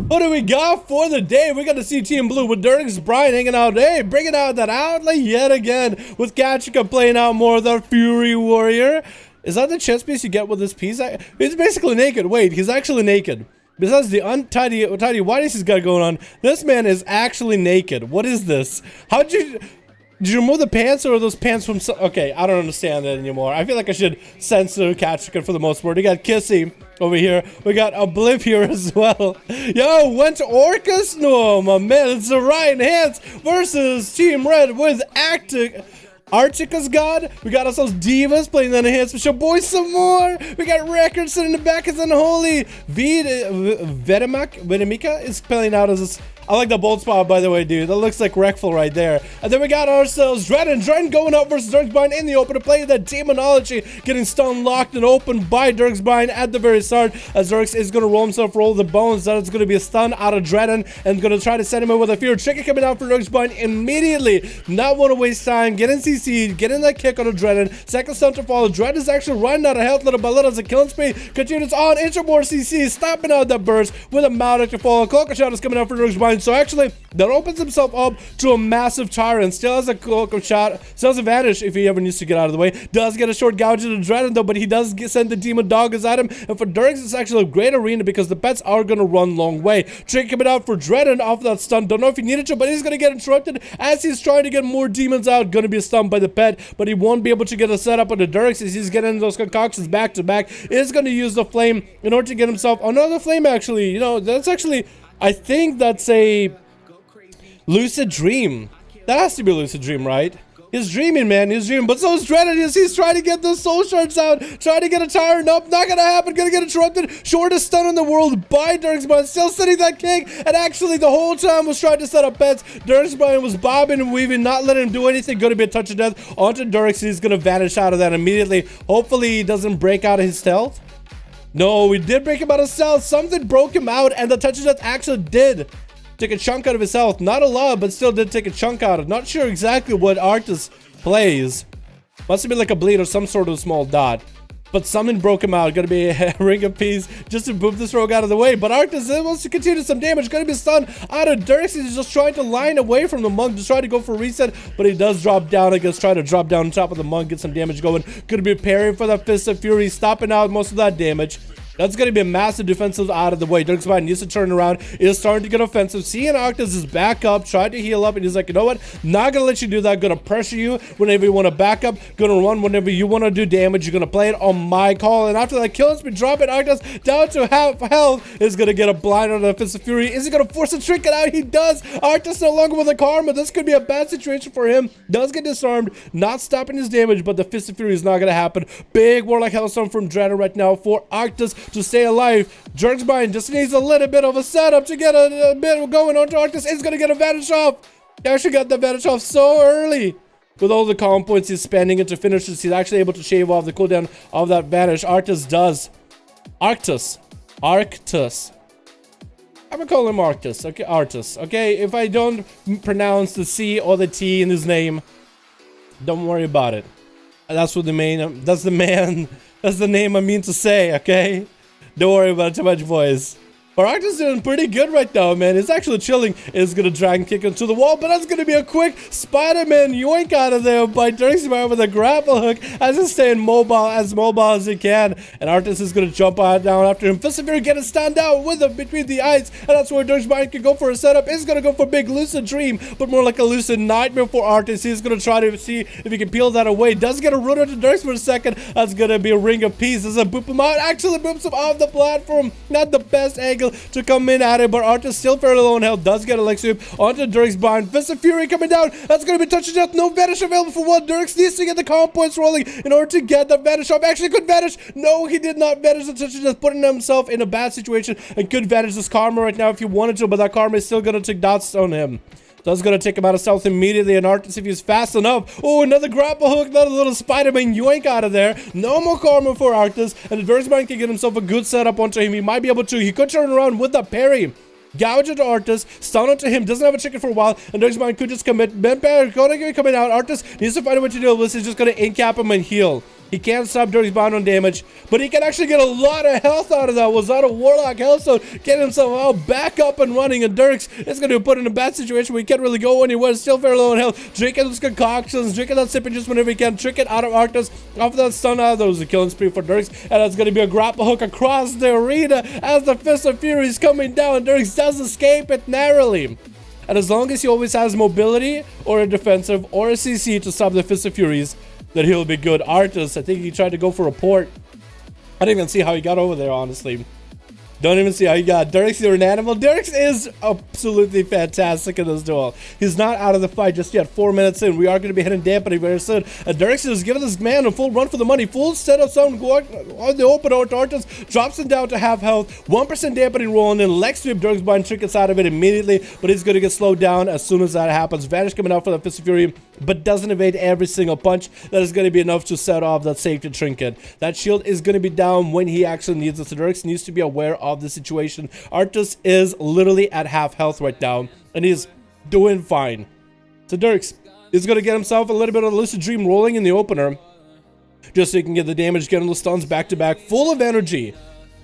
What do we got for the day? We're going to see Team Blue with Dirks, Brian hanging out. Hey, bringing out that Outlaw yet again with Ketchikan playing out more of the Fury Warrior. Is that the chest piece you get with this piece? He's basically naked. Wait, he's actually naked. Besides the untidy whities he's got going on, this man is actually naked. What is this? Did you remove the pants, or are those pants from... Okay, I don't understand that anymore. I feel like I should censor Ketchikan for the most part. We got Kissie over here. We got Obliv here as well. Yo, went to Orcus? No, my man. It's the Ryan Hands versus Team Red with Arctica's God. We got ourselves Divas playing that enhancement show. Boys, some more. We got Records sitting in the back as Unholy. Vedemika is playing out as this. I like the bold spot, by the way, dude. That looks like Wreckful right there. And then we got ourselves Dren going up versus Dirksbine in the open to play that Demonology, getting stun locked and open by Dirksbine at the very start, as Dirks is going to roll himself, roll the bones. That is going to be a stun out of Dren and going to try to send him in with a fear. Chicken coming out for Dirksbine immediately. Not want to waste time. Getting CC'd, getting that kick on a Dren. Second stun to follow. Dren is actually running out of health little by little as a killing spree continues on. Intermore CC, stopping out that burst with a Mautic to follow. Cloaker shot is coming out for Dirksbine. So actually, that opens himself up to a massive tyrant. Still has a cloak of shot. Still has a vanish if he ever needs to get out of the way. Does get a short gouge into Dren though, but he does send the demon doggers at him. And for Dirks, it's actually a great arena because the pets are going to run long way. Trick coming out for Dren off that stun. Don't know if he needed to, but he's going to get interrupted as he's trying to get more demons out. Going to be stunned by the pet, but he won't be able to get a setup on the Dirks as he's getting those concoctions back to back. Is going to use the flame in order to get himself another flame. Actually, you know, that's actually, I think that's a lucid dream. That has to be a lucid dream, right? He's dreaming, man. He's dreaming. But so is Dren. He's trying to get the soul shards out. Trying to get a tyrant up. Not gonna happen. Gonna get interrupted. Shortest stun in the world by Dirksbine. Still sitting that kick. And actually, the whole time was trying to set up pets. Dirksbine was bobbing and weaving, not letting him do anything. Gonna be a touch of death onto Dirks. He's gonna vanish out of that immediately. Hopefully, he doesn't break out of his stealth. No, we did break him out of stealth. Something broke him out, and the touch of death actually did take a chunk out of his health. Not a lot, but still did take a chunk out of. Not sure exactly what Arctas plays. Must have been like a bleed or some sort of small dot. But something broke him out. Gonna be a ring of peace just to boop this rogue out of the way. But Arctas wants to continue some damage. Gonna be stunned out of Dirks. He's just trying to line away from the monk to try to go for a reset. But he does drop down. I guess try to drop down on top of the monk, get some damage going. Gonna be parrying for that Fist of Fury, stopping out most of that damage. That's going to be a massive defensive out of the way. Dirksbine needs to turn around. Is starting to get offensive. Seeing Arctas is back up, trying to heal up, and he's like, you know what? Not going to let you do that. Going to pressure you whenever you want to back up. Going to run whenever you want to do damage. You're going to play it on my call. And after that kill has been dropping Arctas down to half health, is going to get a blind on the Fist of Fury. Is he going to force a trick it out? He does. Arctas no longer with a karma. This could be a bad situation for him. Does get disarmed. Not stopping his damage, but the Fist of Fury is not going to happen. Big Warlock Hellstorm from Dren right now for Arctas to stay alive. Dirksbine just needs a little bit of a setup to get a bit going on to Arctas. He's gonna get a vanish off. He actually got the vanish off so early. With all the calm points he's spending into finishes, he's actually able to shave off the cooldown of that vanish. Arctas does. Arctas. I'm gonna call him Arctas. Okay, Arctas. Okay, if I don't pronounce the C or the T in his name, don't worry about it. That's what the main. That's the man. That's the name I mean to say. Okay. Don't worry about it too much, boys. But Arctas doing pretty good right now, man. It's actually chilling. It's going to dragon kick into the wall, but that's going to be a quick Spider-Man yoink out of there by Dirksbine with a grapple hook as he's staying mobile as he can. And Arctas is going to jump out down after him. Fist of Fury getting stand out with him between the eyes, and that's where Dirksbine can go for a setup. He's going to go for a big lucid dream, but more like a lucid nightmare for Arctas. He's going to try to see if he can peel that away. Does get a run into Dirks for a second. That's going to be a ring of peace as a boop him out. Actually boops him off the platform. Not the best angle to come in at it, but Arctas still fairly low in health. Does get a leg sweep onto Dirksbine. Fist of Fury coming down. That's going to be touch of death. No vanish available for one. Dirks needs to get the calm points rolling in order to get the vanish off. Actually could vanish. No, he did not vanish the touch of death, putting himself in a bad situation and could vanish this karma right now if he wanted to, but that karma is still going to take dots on him. That's going to take him out of stealth immediately, and Arctas, if he's fast enough. Oh, another grapple hook, another little Spider-Man yoink out of there. No more karma for Arctas, and the Dirks can get himself a good setup onto him. He might be able to. He could turn around with the parry. Gouge into Arctas, stun onto him, doesn't have a chicken for a while, and Dirks could just commit. Benbear going to be coming out. Arctas needs to find a way to deal with this. He's just going to incap him and heal. He can't stop Dirks bound on damage, but he can actually get a lot of health out of that. Was that a Warlock Hellstone? Get himself out back up and running, and Dirks is going to be put in a bad situation where he can't really go anywhere. Still very low in health. Drinking those concoctions, drinking that sipping just whenever he can. Trick it out of Arctas. Off that stun out. That was a killing spree for Dirks, and that's going to be a grapple hook across the arena as the Fist of Fury is coming down. Dirks does escape it narrowly. And as long as he always has mobility or a defensive or a CC to stop the Fist of Furies, that he'll be good. Arctas, I think he tried to go for a port. I didn't even see how he got over there, honestly. Don't even see how he got. Dirks, you're an animal. Dirks is absolutely fantastic in this duel. He's not out of the fight just yet. 4 minutes in. We are going to be hitting dampening very soon. Dirks is giving this man a full run for the money. Full set of sound on the open. Arctas drops him down to half health. 1% dampening rolling in. Leg sweep. Dirks buying trinkets out of it immediately, but he's going to get slowed down as soon as that happens. Vanish coming out for the Fist of Fury, but doesn't evade every single punch. That is going to be enough to set off that safety trinket. That shield is going to be down when he actually needs it. So Dirks needs to be aware of the situation. Arctas is literally at half health right now, and he's doing fine. So Dirks is going to get himself a little bit of Lucid Dream rolling in the opener, just so he can get the damage, getting the stuns back to back, full of energy.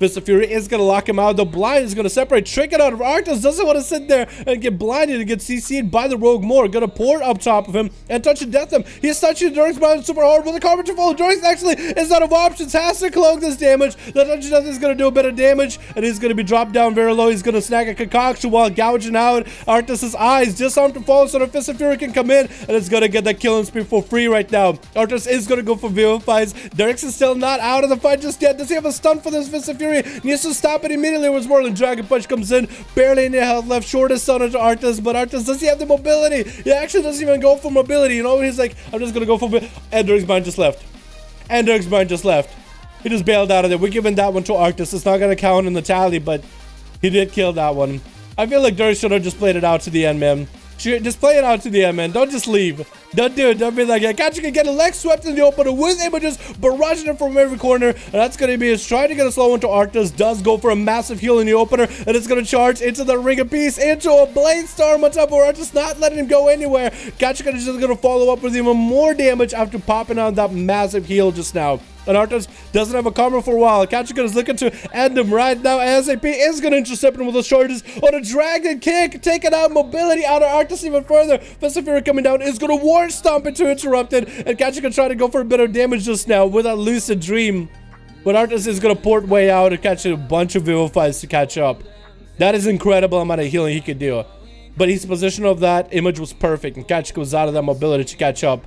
Fist of Fury is going to lock him out. The blind is going to separate. Trinket out of Arctas. Doesn't want to sit there and get blinded and get CC'd by the Rogue more. Going to pour up top of him and touch and death him. He's touching Dirks super hard with the Carpenter Fall. Dirks actually is out of options. Has to cloak this damage. The touch and death is going to do a bit of damage, and he's going to be dropped down very low. He's going to snag a concoction while gouging out Arctas' eyes. Disarmed to fall so the Fist of Fury can come in, and it's going to get that killing spree for free right now. Arctas is going to go for Vivifys. Dirks is still not out of the fight just yet. Does he have a stun for this Fist of Fury? Needs to stop it immediately when Whirling Dragon Punch comes in. Barely any health left. Shortest stun into Arctas, but Arctas, does he have the mobility? He actually doesn't even go for mobility. You know, he's like, I'm just gonna go for and Dirks Bind just left. And Dirks Bind just left. He just bailed out of there. We're giving that one to Arctas. It's not gonna count in the tally, but he did kill that one. I feel like Dirks should have just played it out to the end, man. Just play it out to the end, man. Don't just leave. Don't do it. Don't be like that. Ketchikan get a leg swept in the opener with images, barraging him from every corner. And that's going to be his trying to get a slow into Arctas. Does go for a massive heal in the opener. And it's going to charge into the Ring of Peace, into a Blade Storm on top of Arctas, not letting him go anywhere. Ketchikan is just going to follow up with even more damage after popping on that massive heal just now. And Arctas doesn't have a karma for a while. Ketchikan is looking to end him right now. ASAP is going to intercept him with those charges on a Dragon Kick, taking out mobility out of Arctas even further. Fist of Fury coming down is going to War Stomp into Interrupted, and Ketchikan trying to go for a bit of damage just now with that Lucid Dream. But Arctas is going to port way out and catch a bunch of Vivifys to catch up. That is incredible amount of healing he could do. But his position of that image was perfect, and Ketchikan was out of that mobility to catch up.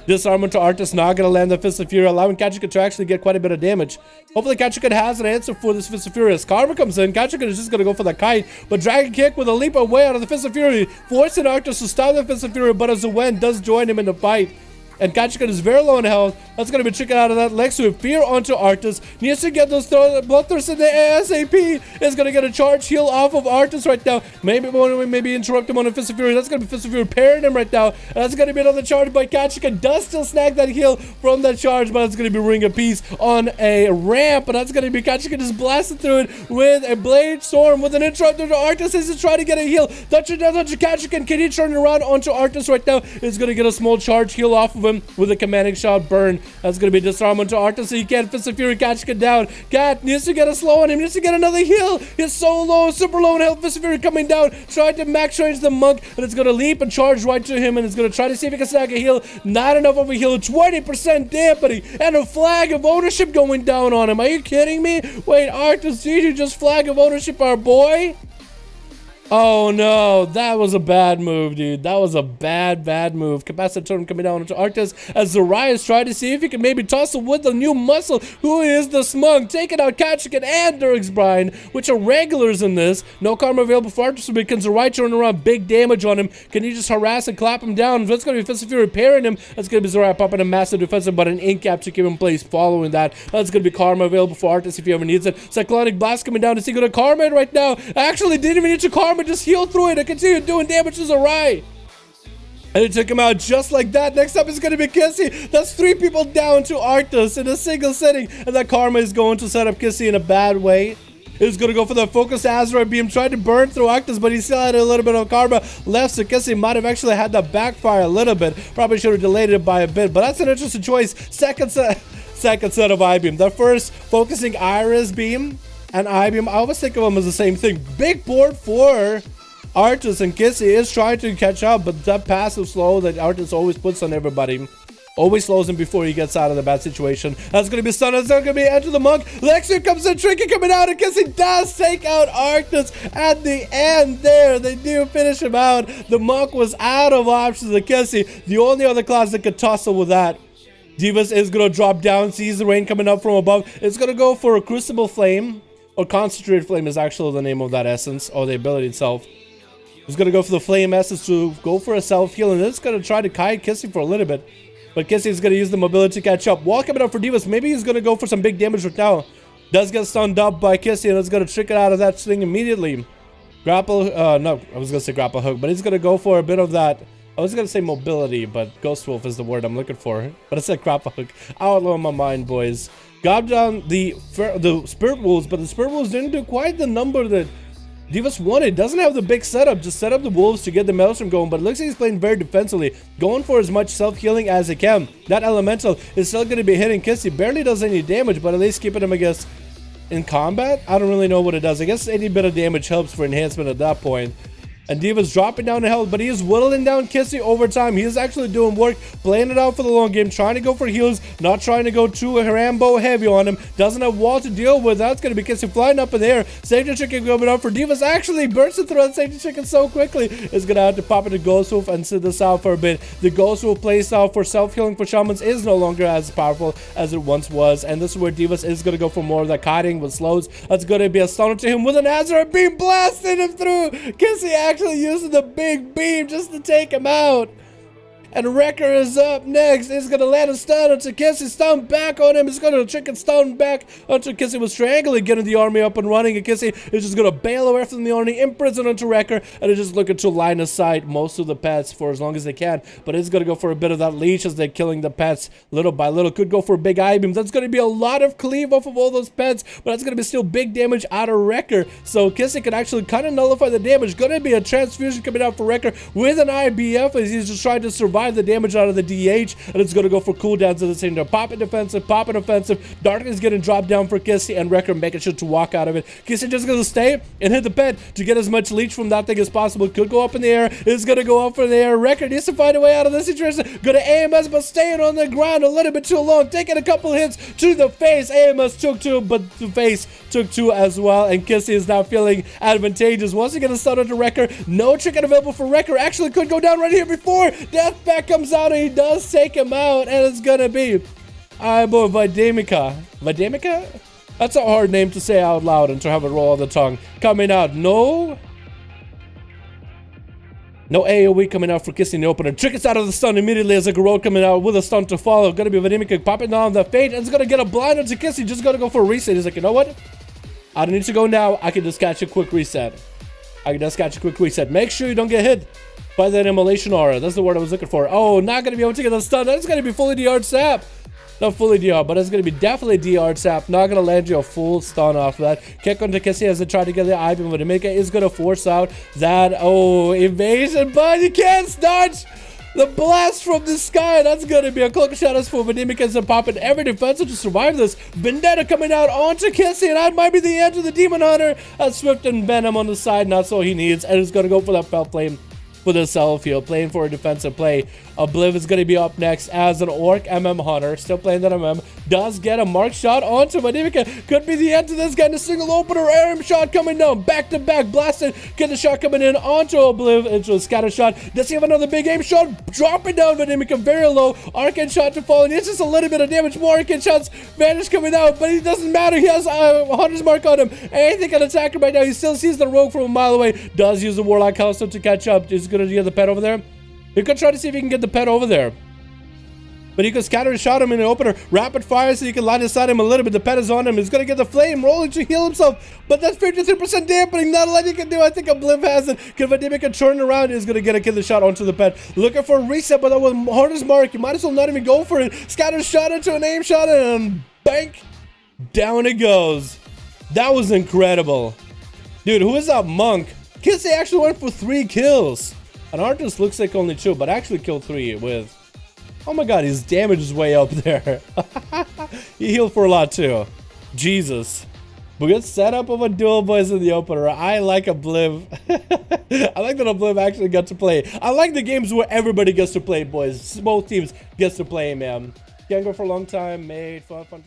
Disarm to Arctas, not going to land the Fist of Fury, allowing Ketchikan to actually get quite a bit of damage. Hopefully Ketchikan has an answer for this Fist of Fury. As Karma comes in, Ketchikan is just going to go for the kite, but Dragon Kick with a leap away out of the Fist of Fury, forcing Arctas to stop the Fist of Fury, but Azuwen does join him in the fight. And Ketchikan is very low in health. That's going to be tricking out of that leg sweep. Fear onto Arctas. Needs to get those blood thirsts in the ASAP. Is going to get a charge heal off of Arctas right now. Maybe interrupt him on a Fist of Fury. That's going to be Fist of Fury parrying him right now. And that's going to be another charge by Ketchikan. Does still snag that heal from that charge, but it's going to be Ring of Peace on a ramp. And that's going to be Ketchikan just blasting through it with a Blade Storm with an interrupt into Arctas. He's just trying to get a heal. Touching down onto Ketchikan. Can he turn around onto Arctas right now? He's going to get a small charge heal off of him with a commanding shot burn. That's going to be disarm onto Arctas, so he can't Fist of Fury Ketchikan down. Cat needs to get a slow on him, needs to get another heal. He's so low, super low in health. Fist of Fury coming down, trying to max range the monk, and it's going to leap and charge right to him, and it's going to try to see if he can snag a heal. Not enough of a heal, 20% dampening, and a flag of ownership going down on him. Are you kidding me? Wait, Arctas, did you just flag of ownership our boy? Oh no, that was a bad move, dude. That was a bad move. Capacitor turn coming down into Arctas as Zarias tried to see if he can maybe toss him with the new muscle. Who is the smug? Taking out Ketchikan and Dirks Brian, which are regulars in this. No karma available for Arctas, but can Zarias turn around big damage on him? Can he just harass and clap him down? That's going to be Fist of Fury repairing him. That's going to be Zarias popping a massive defensive, but an incap to keep him in place following that. That's going to be karma available for Arctas if he ever needs it. Cyclonic Blast coming down. Is he going to karma it right now? Actually, didn't even need to karma. Just heal through it and continue doing damage to Zarias. And it took him out just like that. Next up is going to be Kissie. That's 3 people down to Arctas in a single sitting. And that Karma is going to set up Kissie in a bad way. He's going to go for the focus Azeroth beam. Tried to burn through Arctas, but he still had a little bit of Karma left. So Kissie might have actually had that backfire a little bit. Probably should have delayed it by a bit. But that's an interesting choice. Second set of I-beam. The first focusing Iris beam and I-beam. I always think of them as the same thing. Big board for Arctas, and Kissie is trying to catch up, but that passive slow that Arctas always puts on everybody always slows him before he gets out of the bad situation. That's going to be stunned. That's not going to be Enter the Monk. Lexi comes in, Tricky coming out, and Kissie does take out Arctas at the end there. They do finish him out. The Monk was out of options to Kissie. The only other class that could tussle with that. Divas is going to drop down, sees the rain coming up from above. It's going to go for a Crucible Flame, or Concentrated Flame is actually the name of that essence, or the ability itself. He's going to go for the Flame Essence to go for a self-heal, and it's going to try to kite Kissie for a little bit. But Kissie is going to use the mobility to catch up. Wall coming up for Divas. Maybe he's going to go for some big damage right now. Does get stunned up by Kissie, and it's going to trick it out of that thing immediately. Grapple, no, I was going to say grapple hook, but he's going to go for a bit of that. I was going to say mobility, but Ghost Wolf is the word I'm looking for. But I said grapple hook. Outlaw in my mind, boys. Got down the Spirit Wolves, but the Spirit Wolves didn't do quite the number that Divas wanted. Doesn't have the big setup. Just set up the Wolves to get the Maelstrom going, but it looks like he's playing very defensively, going for as much self-healing as he can. That Elemental is still going to be hitting Kissie. Barely does any damage, but at least keeping him, I guess, in combat. I don't really know what it does. I guess any bit of damage helps for enhancement at that point. And Diva's dropping down the health, but he is whittling down Kissie over time. He is actually doing work, playing it out for the long game, trying to go for heals, not trying to go too Rambo heavy on him. Doesn't have wall to deal with. That's going to be Kissie flying up in the air. Safety Chicken coming up for Divas. Actually bursting through that Safety Chicken so quickly. Is going to have to pop into Ghost Wolf and sit this out for a bit. The Ghost Wolf playstyle for self-healing for Shamans is no longer as powerful as it once was. And this is where Divas is going to go for more of that kiting with slows. That's going to be a stunner to him with an Azeroth beam blasting him through. Kissie actually using the big beam just to take him out. And Wrecker is up next. He's going to land a stun onto Kissie. Stun back on him. He's going to chicken stun back onto Kissie with strangling, getting the army up and running. And Kissie is just going to bail away from the army, imprison onto Wrecker, and is just looking to line aside most of the pets for as long as they can. But it's going to go for a bit of that leash as they're killing the pets little by little. Could go for a big eye beam. That's going to be a lot of cleave off of all those pets, but that's going to be still big damage out of Wrecker. So Kissie can actually kind of nullify the damage. Going to be a transfusion coming out for Wrecker with an IBF as he's just trying to survive the damage out of the DH, and it's going to go for cooldowns at the same time. Pop it defensive, pop it offensive. Darkness getting dropped down for Kissie, and Wrecker making sure to walk out of it. Kissie just going to stay and hit the pet to get as much leech from that thing as possible. Could go up in the air. It's going to go up in the air. Wrecker needs to find a way out of this situation. Going to AMS, but staying on the ground a little bit too long. Taking a couple hits to the face. AMS took two, but the face took two as well, and Kissie is now feeling advantageous. Once he gets a stun onto Wrecker, no chicken available for Wrecker. Actually could go down right here before Death Pack comes out, and he does take him out, and it's gonna be boy, Videmica. Videmica? That's a hard name to say out loud and to have it roll on the tongue. Coming out, no AoE coming out for Kissie in the opener. Trickets out of the stun immediately as a Garou coming out with a stun to follow. Gonna be Videmica popping down the fade, and it's gonna get a blind onto Kissie. Just gonna go for a reset. He's like, you know what? I don't need to go now. I can just catch a quick reset. Make sure you don't get hit by that immolation aura. That's the word I was looking for. Oh, not going to be able to get the stun. That's going to be fully DR'd sap. Not fully DR, but it's going to be definitely DR'd sap. Not going to land you a full stun off of that. Kick onto Kissie as they try to get the item, but Videmica is going to force out that, evasion, but you can't dodge the blast from the sky. That's going to be a cloak of shadows for Videmica and popping every defensive to survive this. Vendetta coming out onto Kissie, and that might be the end of the Demon Hunter. Swift and Venom on the side, not so he needs, and it's going to go for that Fell Flame for the self-heal, playing for a defensive play. Obliv is going to be up next as an Orc MM Hunter, still playing that MM. Does get a mark shot onto Videmica. Could be the end to this guy in a single opener. Aim shot coming down, back to back, blasted. Get the shot coming in onto Obliv into a scatter shot. Does he have another big aim shot? Dropping down Videmica very low. Arcane shot to fall, and it's just a little bit of damage. More Arcane shots, Vanish coming out, but it doesn't matter. He has a Hunter's mark on him. Anything can attack him right now. He still sees the rogue from a mile away. Does use the Warlock Hellstone to catch up. He's going to get the pet over there. He could try to see if he can get the pet over there. but you can scatter and shot him in the opener. Rapid fire so you can line inside him a little bit. The pet is on him. He's going to get the flame rolling to heal himself, but that's 53% dampening. Not a lot you can do. I think a Blimp has it. Can Vladimir turn around? He's going to get a killer shot onto the pet. Looking for a reset, but that was hardest mark. You might as well not even go for it. Scatter shot into an aim shot and bank. Down it goes. That was incredible. Dude, who is that monk? Kissie actually went for 3 kills. And Arctas looks like only 2, but actually killed 3 with... Oh my god, his damage is way up there. He healed for a lot too. Jesus. But good setup of a duel, boys, in the opener. I like a Blimp. I like that a Blimp actually got to play. I like the games where everybody gets to play, boys. Both teams gets to play, man. Can't go for a long time, mate. Fun to